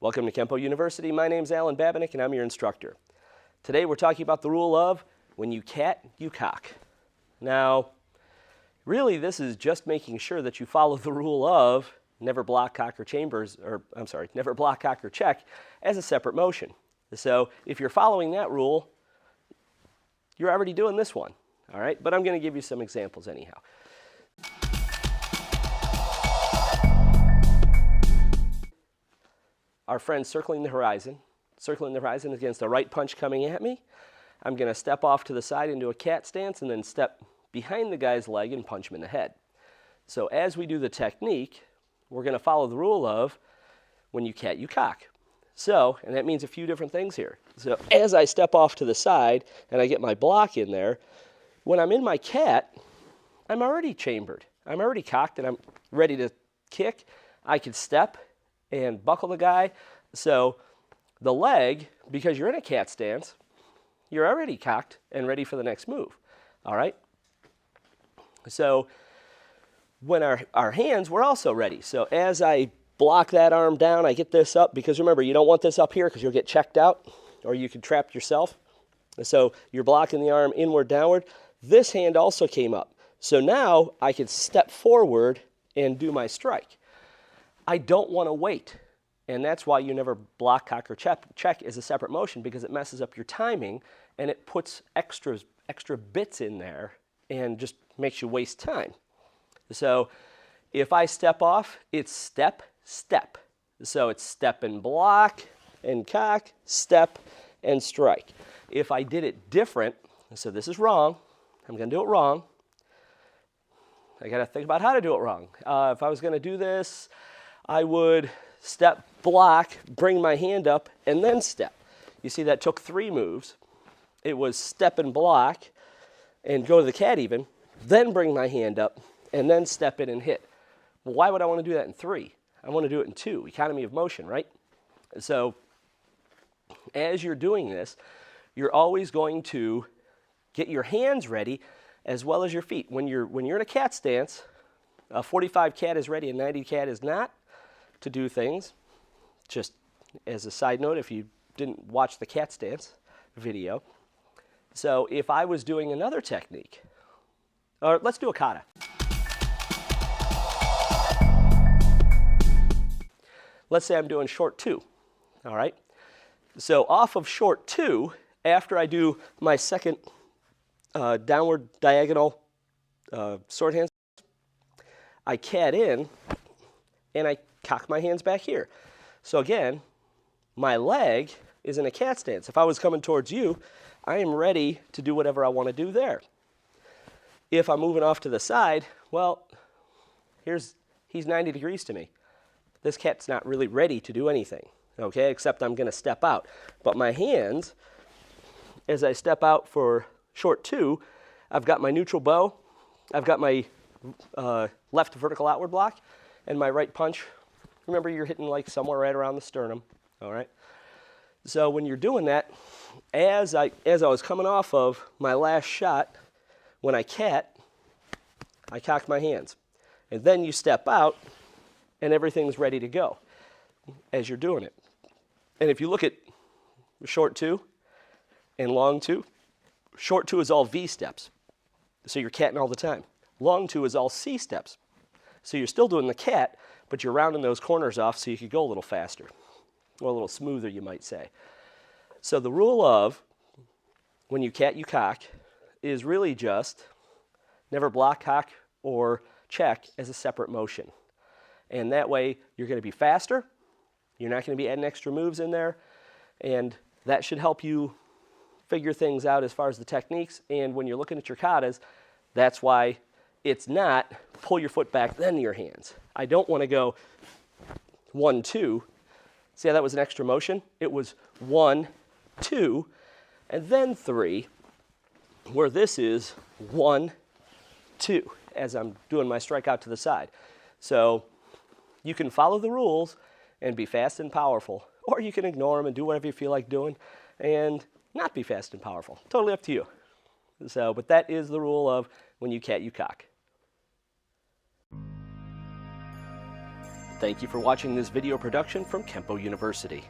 Welcome to Kenpo University. My name's Alan Babinick and I'm your instructor. Today we're talking about the rule of when you cat, you cock. Now, really this is just making sure that you follow the rule of never block, cock, or never block, cock, or check as a separate motion. So if you're following that rule, you're already doing this one, all right? But I'm going to give you some examples anyhow. Our friend circling the horizon against a right punch coming at me. I'm going to step off to the side into a cat stance and then step behind the guy's leg and punch him in the head. So as we do the technique, we're going to follow the rule of when you cat, you cock. So, and that means a few different things here. So as I step off to the side and I get my block in there, when I'm in my cat, I'm already chambered. I'm already cocked and I'm ready to kick. I can step and buckle the guy. So the leg, because you're in a cat stance, you're already cocked and ready for the next move. All right? So when our hands, we're also ready. So as I block that arm down, I get this up, because remember, you don't want this up here because you'll get checked out or you can trap yourself. So you're blocking the arm inward, downward. This hand also came up. So now I can step forward and do my strike. I don't want to wait, and that's why you never block, cock, or check as a separate motion, because it messes up your timing and it puts extra bits in there and just makes you waste time. So if I step off, it's step, step. So it's step and block and cock, step and strike. If I did it different, so this is wrong, I'm going to do it wrong. I got to think about how to do it wrong. If I was going to do this, I would step, block, bring my hand up, and then step. You see, that took 3 moves. It was step and block, and go to the cat even, then bring my hand up, and then step in and hit. Well, why would I want to do that in 3? I want to do it in 2, economy of motion, right? So as you're doing this, you're always going to get your hands ready as well as your feet. When you're in a cat stance, a 45 cat is ready, a 90 cat is not, to do things. Just as a side note, if you didn't watch the cat stance video. So if I was doing another technique, or let's do a kata. Let's say I'm doing short 2, all right? So off of short 2, after I do my second downward diagonal sword hands, I cat in and I cock my hands back here. So again, my leg is in a cat stance. If I was coming towards you, I am ready to do whatever I want to do there. If I'm moving off to the side, well, he's 90 degrees to me. This cat's not really ready to do anything, okay, except I'm going to step out. But my hands, as I step out for short 2, I've got my neutral bow, I've got my left vertical outward block, and my right punch. Remember, you're hitting like somewhere right around the sternum, all right? So when you're doing that, as I was coming off of my last shot, when I cat, I cock my hands. And then you step out, and everything's ready to go as you're doing it. And if you look at short 2 and long 2, short 2 is all V steps. So you're catting all the time. Long 2 is all C steps. So you're still doing the cat, but you're rounding those corners off so you could go a little faster, or a little smoother, you might say. So the rule of when you cat, you cock is really just never block, cock, or check as a separate motion. And that way you're going to be faster, you're not going to be adding extra moves in there, and that should help you figure things out as far as the techniques. And when you're looking at your katas, that's why it's not pull your foot back, then your hands. I don't want to go 1, 2. See how that was an extra motion? It was 1, 2, and then 3, where this is 1, 2, as I'm doing my strike out to the side. So you can follow the rules and be fast and powerful, or you can ignore them and do whatever you feel like doing and not be fast and powerful. Totally up to you. So, but that is the rule of when you cat, you cock. Thank you for watching this video production from Kenpo University.